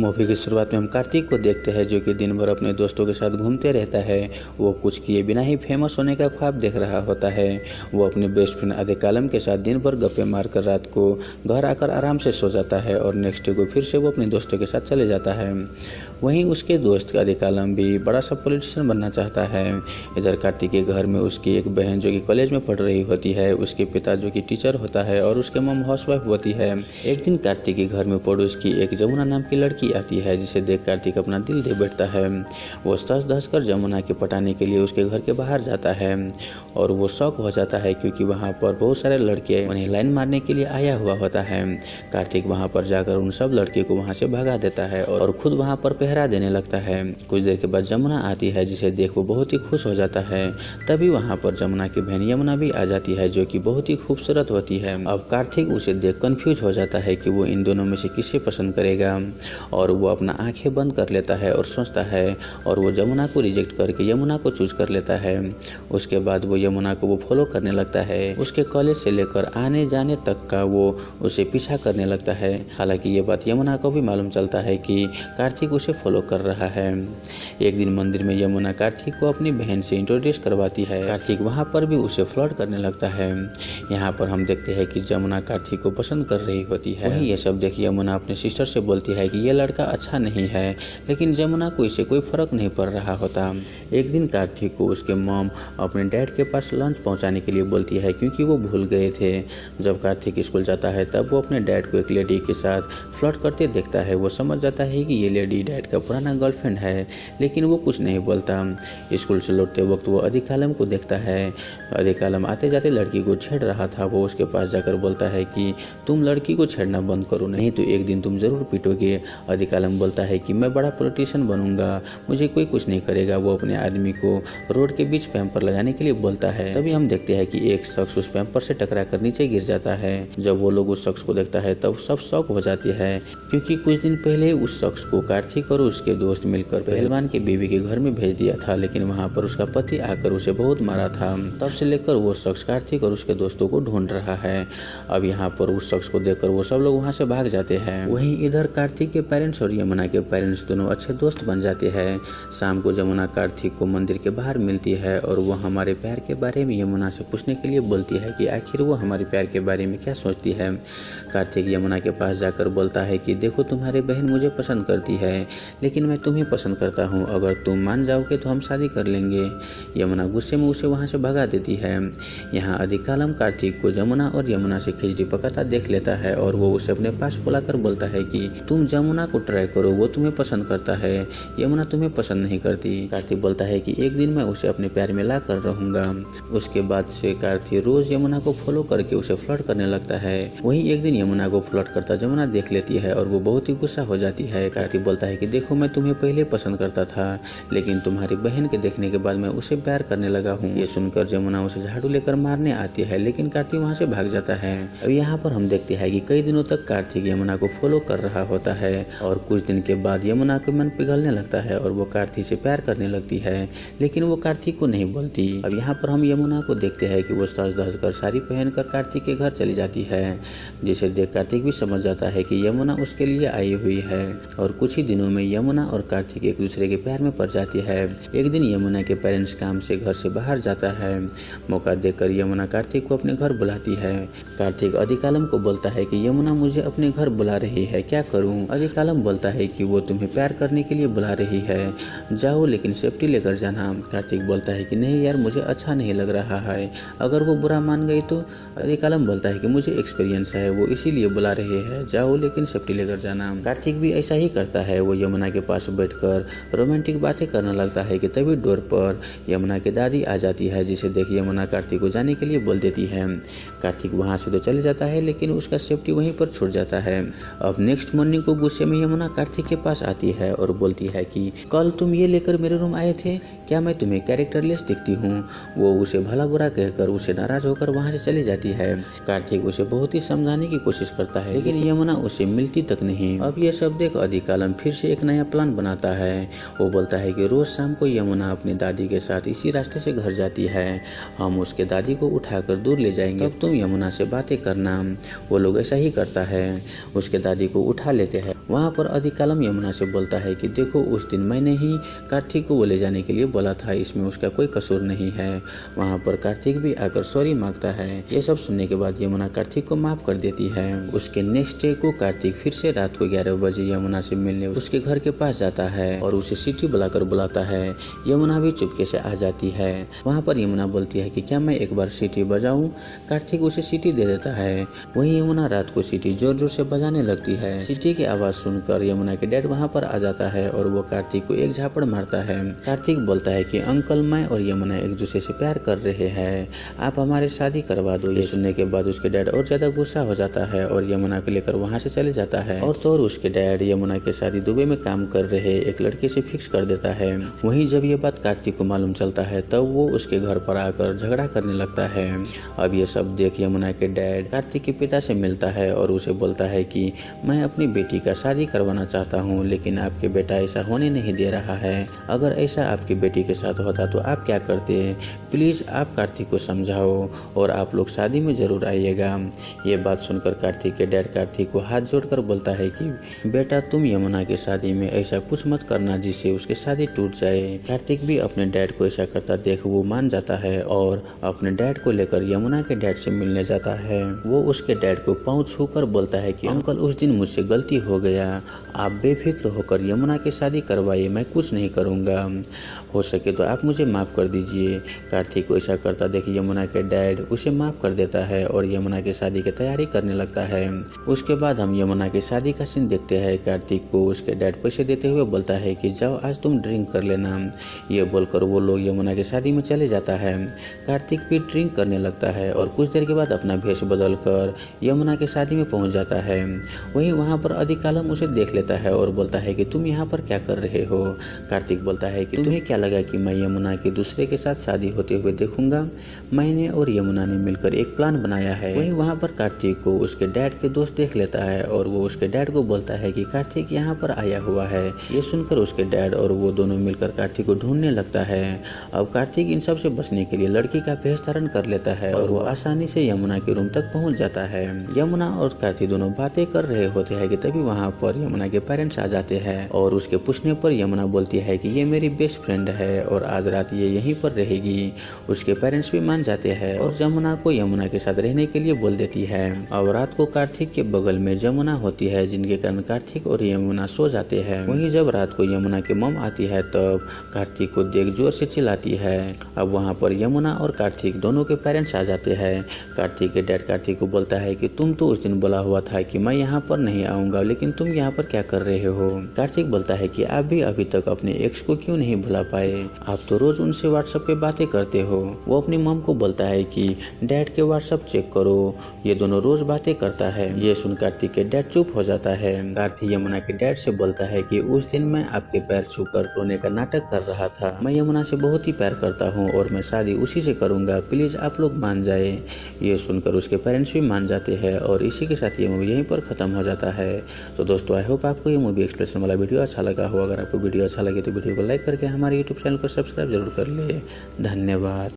Movie की शुरुआत में हम कार्तिक को देखते हैं जो कि दिन भर अपने दोस्तों के साथ घूमते रहता है। वो कुछ किए बिना ही फेमस होने का ख्वाब देख रहा होता है। वो अपने बेस्ट फ्रेंड आदिकालम के साथ दिन भर गप्पे मारकर रात को घर आकर आराम से सो जाता है और नेक्स्ट डे को फिर से वो अपने दोस्तों के साथ चले जाता है। वहीं उसके दोस्त आदिकालम भी बड़ा सा पॉलिटिशियन बनना चाहता है। इधर कार्तिक के घर में उसकी एक बहन जो कि कॉलेज में पढ़ रही होती है, उसके पिता जो कि टीचर होता है और उसके मम हाउसवाइफ होती है। एक दिन कार्तिक के घर में पड़ोस की एक जमुना नाम की लड़की आती है जिसे देख कार्तिक अपना दिल दे बैठता है। वो सच धस कर जमुना के पटाने के लिए उसके घर के बाहर जाता है और वो शौक हो जाता है क्योंकि वहाँ पर बहुत सारे लड़के उन्हें लाइन मारने के लिए आया हुआ होता है। कार्तिक वहाँ पर जाकर उन सब लड़के को वहाँ से भगा देता है और खुद वहाँ पर पहरा देने लगता है। कुछ देर के बाद जमुना आती है जिसे देख वो बहुत ही खुश हो जाता है। तभी वहाँ पर जमुना की बहन यमुना भी आ जाती है जो कि बहुत ही खूबसूरत होती है। अब कार्तिक उसे देख कंफ्यूज हो जाता है कि वो इन दोनों में से किसे पसंद करेगा और वो अपना आंखें बंद कर लेता है और सोचता है और वो जमुना को रिजेक्ट करके यमुना को चूज कर लेता है। उसके बाद वो यमुना को वो फॉलो करने लगता है। उसके कॉलेज से लेकर आने जाने तक का वो उसे पीछा करने लगता है। हालांकि ये बात यमुना को भी मालूम चलता है कि कार्तिक उसे फॉलो कर रहा है। एक दिन मंदिर में यमुना कार्तिक को अपनी बहन से इंट्रोड्यूस करवाती है। कार्तिक वहाँ पर भी उसे फ्लर्ट करने लगता है। यहाँ पर हम देखते हैं कि जमुना कार्तिक को पसंद कर रही होती है। वहीं ये सब देख यमुना अपने सिस्टर से बोलती है कि ये लड़का अच्छा नहीं है, लेकिन जमुना को इससे कोई फर्क नहीं पड़ रहा होता। एक दिन कार्तिक को उसके मॉम अपने डैड के पास लंच पहुंचाने के लिए बोलती है क्योंकि वो भूल गए थे। जब कार्तिक स्कूल जाता है तब वो अपने डैड को एक लेडी के साथ फ्लर्ट करते देखता है। वो समझ जाता है कि ये लेडी डैड का पुराना गर्लफ्रेंड है, लेकिन वो कुछ नहीं बोलता। स्कूल से लौटते वक्त वो आदिकालम को देखता है। आदिकालम आते जाते लड़की को छेड़ रहा था। वो उसके पास जाकर बोलता है कि तुम लड़की को छेड़ना बंद करो, नहीं तो एक दिन तुम जरूर पीटोगे। आदिकालम बोलता है कि मैं बड़ा पॉलिटिशियन बनूंगा, मुझे कोई कुछ नहीं करेगा। वो अपने आदमी को रोड के बीच पैम्पर लगाने के लिए बोलता है। तभी हम देखते हैं कि एक शख्स उस पैम्पर से टकरा कर नीचे गिर जाता है। जब वो लोग उस शख्स को देखता है तब सब शौक हो जाती है क्योंकि कुछ दिन पहले उस शख्स को कार्तिक और उसके दोस्त मिलकर पहलवान की बीवी के घर में भेज दिया था, लेकिन वहाँ पर उसका पति आकर उसे बहुत मारा था। तब से लेकर वो शख्स कार्तिक और उसके दोस्तों को ढूंढ रहा है। अब यहाँ पर उस शख्स को देखकर वो सब लोग वहाँ से भाग जाते हैं। वहीं इधर कार्तिक के पेरेंट्स और यमुना के पेरेंट्स दोनों अच्छे दोस्त बन जाते हैं। शाम को यमुना कार्तिक को मंदिर के बाहर मिलती है और वो हमारे प्यार के बारे में यमुना से पूछने के लिए बोलती है कि आखिर वो हमारे प्यार के बारे में क्या सोचती है। कार्तिक यमुना के पास जाकर बोलता है कि देखो तुम्हारी बहन मुझे पसंद करती है, लेकिन मैं तुम्हें पसंद करता हूँ, अगर तुम मान जाओगे तो हम शादी कर लेंगे। यमुना गुस्से में उसे वहाँ से भगा देती है। यहाँ आदिकालम कार्तिक को यमुना और यमुना से खिचड़ी पकाता देख लेता है और वो उसे अपने पास बुलाकर बोलता है कि तुम यमुना को ट्राई करो, वो तुम्हें पसंद करता है, यमुना तुम्हें पसंद नहीं करती। कार्तिक बोलता है कि एक दिन मैं उसे अपने प्यार में ला कर रहूंगा। उसके बाद से कार्तिक रोज यमुना को फॉलो करके उसे फ्लर्ट करने लगता है। वहीं एक दिन यमुना को फ्लर्ट करता यमुना देख लेती है और वो बहुत ही गुस्सा हो जाती है। कार्तिक बोलता है कि देखो मैं तुम्हें पहले पसंद करता था, लेकिन तुम्हारी बहन के देखने के बाद मैं उसे प्यार करने लगा हूँ। ये सुनकर यमुना उसे झाड़ू लेकर मारने आती है, लेकिन कार्तिक वहाँ से भाग जाता है। अब यहाँ पर हम देखते हैं कि कई दिनों तक कार्तिक यमुना को फॉलो कर रहा होता है और कुछ दिन के बाद यमुना का मन पिघलने लगता है और वो कार्तिक से प्यार करने लगती है, लेकिन वो कार्तिक को नहीं बोलती। अब यहाँ पर हम यमुना को देखते हैं कि वो सज धज कर साड़ी पहनकर कार्तिक के घर चली जाती है, जिसे देख कार्तिक भी समझ जाता है कि यमुना उसके लिए आई हुई है और कुछ ही दिनों में यमुना और कार्तिक एक दूसरे के प्यार में पड़ जाती है। एक दिन यमुना के पेरेंट्स काम से घर से बाहर जाता है। मौका देखकर यमुना कार्तिक को अपने घर बुलाती है। कार्तिक आदिकालम को बोलता है कि यमुना मुझे अपने घर बुला रही है, क्या करूं? आदिकालम बोलता है कि वो तुम्हें प्यार करने के लिए बुला रही है, जाओ लेकिन सेफ्टी लेकर जाना। कार्तिक बोलता है कि नहीं यार, मुझे अच्छा नहीं लग रहा है, अगर वो बुरा मान गई तो। आदिकालम बोलता है कि मुझे एक्सपीरियंस है, वो इसीलिए बुला रही है, जाओ लेकिन सेफ्टी लेकर जाना। कार्तिक भी ऐसा ही करता है। वो यमुना के पास बैठकर रोमांटिक बातें करने लगता है कि तभी डोर पर यमुना की दादी आ जाती है, जिसे देख यमुना कार्तिक को जाने के लिए बोल देती है। कार्तिक वहाँ से तो चले जाता है, लेकिन उसका सेफ्टी वहीं पर छूट जाता है। अब नेक्स्ट मॉर्निंग को गुस्से में यमुना कार्तिक के पास आती है और बोलती है कि कल तुम ये लेकर मेरे रूम आए थे, क्या मैं तुम्हें कैरेक्टरलेस दिखती हूँ? वो उसे भला बुरा कहकर उसे नाराज होकर वहाँ से चली जाती है। कार्तिक उसे बहुत ही समझाने की कोशिश करता है, लेकिन यमुना उसे मिलती तक नहीं। अब ये सब देख आदिकालम फिर से एक नया प्लान बनाता है। वो बोलता है कि रोज शाम को यमुना अपनी दादी के साथ इसी रास्ते से घर जाती है, हम उसके दादी को उठाकर दूर ले जाएंगे, तुम यमुना से बातें करना। वो लोग ऐसा ही करता है, उसके दादी को उठा लेते हैं। वहाँ वहाँ पर अधिक आलम यमुना से बोलता है कि देखो उस दिन मैंने ही कार्तिक को वो ले जाने के लिए बोला था, इसमें उसका कोई कसूर नहीं है। वहाँ पर कार्तिक भी आकर सॉरी मांगता है। ये सब सुनने के बाद यमुना कार्तिक को माफ कर देती है। उसके नेक्स्ट डे को कार्तिक फिर से रात को 11 बजे यमुना से मिलने उसके घर के पास जाता है और उसे सीटी बुलाकर बुलाता है। यमुना भी चुपके से आ जाती है। वहाँ पर यमुना बोलती है कि क्या मैं एक बार सीटी बजाऊं? कार्तिक उसे सीटी दे देता है। वहीं यमुना रात को सीटी जोर जोर से बजाने लगती है। सीटी की आवाज सुनकर यमुना के डैड वहाँ पर आ जाता है और वो कार्तिक को एक झापड़ मारता है। कार्तिक बोलता है कि अंकल, मैं और यमुना एक दूसरे से प्यार कर रहे हैं, आप हमारी शादी करवा दो। ये सुनने के बाद उसके डैड और ज्यादा गुस्सा हो जाता है और यमुना को लेकर वहाँ से चले जाता है। और तो और उसके डैड यमुना की शादी दुबई में काम कर रहे एक लड़के से फिक्स कर देता है। वहीं जब ये बात कार्तिक को मालूम चलता है तब वो उसके घर पर आकर झगड़ा करने लगता है। अब ये सब देख यमुना के डैड कार्तिक के पिता से मिलता है और उसे बोलता है कि मैं अपनी बेटी का शादी करवाना चाहता हूँ, लेकिन आपके बेटा ऐसा होने नहीं दे रहा है। अगर ऐसा आपकी बेटी के साथ होता तो आप क्या करते? प्लीज आप कार्तिक को समझाओ और आप लोग शादी में जरूर आइएगा। ये बात सुनकर कार्तिक के डैड कार्तिक को हाथ जोड़कर बोलता है कि बेटा, तुम यमुना की शादी में ऐसा कुछ मत करना जिससे उसकी शादी टूट जाए। कार्तिक भी अपने डैड को ऐसा करता देख वो मान जाता है और अपने डैड को लेकर यमुना के डैड से मिलने जाता है। वो उसके डैड को पाँव छूकर बोलता है कि अंकल, उस दिन मुझसे गलती हो गया, आप बेफिक्र होकर यमुना की शादी करवाइए, मैं कुछ नहीं करूँगा। हो सके तो आप मुझे माफ़ कर दीजिए। कार्तिक को ऐसा करता देख यमुना के डैड उसे माफ़ कर देता है और यमुना की शादी की तैयारी करने लगता है। उसके बाद हम यमुना की शादी का सीन देखते हैं। कार्तिक को उसके डैड पैसे देते हुए बोलता है कि जाओ आज तुम ड्रिंक कर लेना। ये बोलकर वो लोग यमुना की शादी में चले जाता है। कार्तिक भी ड्रिंक करने लगता है और कुछ देर के बाद अपना भेष बदल कर यमुना की शादी में पहुंच जाता है। वहीं वहाँ पर अधिक आलम उसे देख लेता है और बोलता है कि तुम यहाँ पर क्या कर रहे हो? कार्तिक बोलता है कि तुम्हें क्या लगा कि मैं यमुना के दूसरे के साथ शादी होते हुए देखूंगा? मैंने और यमुना ने मिलकर एक प्लान बनाया है। वहीं वहाँ पर कार्तिक को उसके डैड के दोस्त देख लेता है और वो उसके डैड को बोलता है कि कार्तिक यहाँ पर आया हुआ है। ये सुनकर उसके डैड और वो दोनों मिलकर कार्तिक को ढूंढने लगता है। अब कार्तिक इन सब से बचने के लिए लड़की का भेष धारण कर लेता है और वो आसानी से यमुना के रूम तक पहुँच जाता है। यमुना और कार्तिक दोनों बातें कर रहे होते हैं कि तभी वहाँ पर यमुना के पेरेंट्स आ जाते हैं और उसके पूछने पर यमुना बोलती है कि ये मेरी बेस्ट फ्रेंड है और आज रात ये यहीं पर रहेगी। उसके पेरेंट्स भी मान जाते हैं और जमुना को यमुना के साथ रहने के लिए बोल देती है। अब रात को कार्तिक के बगल में जमुना होती है, जिनके कारण कार्तिक और यमुना सो जाते हैं। वहीं जब रात को यमुना की मम आती है तब कार्तिक को देख जोर से चिल्लाती है। अब वहाँ पर यमुना और कार्तिक दोनों के पेरेंट्स आ जाते हैं। कार्तिक के डैड कार्तिक को बोलता है कि तुम तो उस दिन बोला हुआ था कि मैं यहाँ पर नहीं आऊँगा, लेकिन तुम यहाँ पर क्या कर रहे हो? कार्तिक बोलता है कि आप भी अभी तक अपने एक्स को क्यों नहीं भुला पाए? आप तो रोज उनसे व्हाट्सएप पे बातें करते हो। वो अपनी मम को बोलता है कि डैड के व्हाट्सएप चेक करो, ये दोनों रोज बातें करता है। ये सुन कार्तिक के डैड चुप हो जाता है। कार्तिक यमुना के डैड से बोलता है कि उस दिन मैं आपके पैर छूकर रोने का नाटक कर रहा था। मैं यमुना से बहुत ही प्यार करता हूँ और मैं शादी उसी से करूँगा, प्लीज आप लोग मान जाए। ये सुनकर उसके पेरेंट्स भी मान जाते हैं और इसी के साथ ये मूवी यहीं पर खत्म हो जाता है। तो दोस्तों, आई होप आपको ये मूवी एक्सप्रेशन वाला वीडियो अच्छा लगा हो। अगर आपको वीडियो अच्छा लगे तो वीडियो को लाइक करके हमारे यूट्यूब चैनल को सब्सक्राइब जरूर कर ले। धन्यवाद।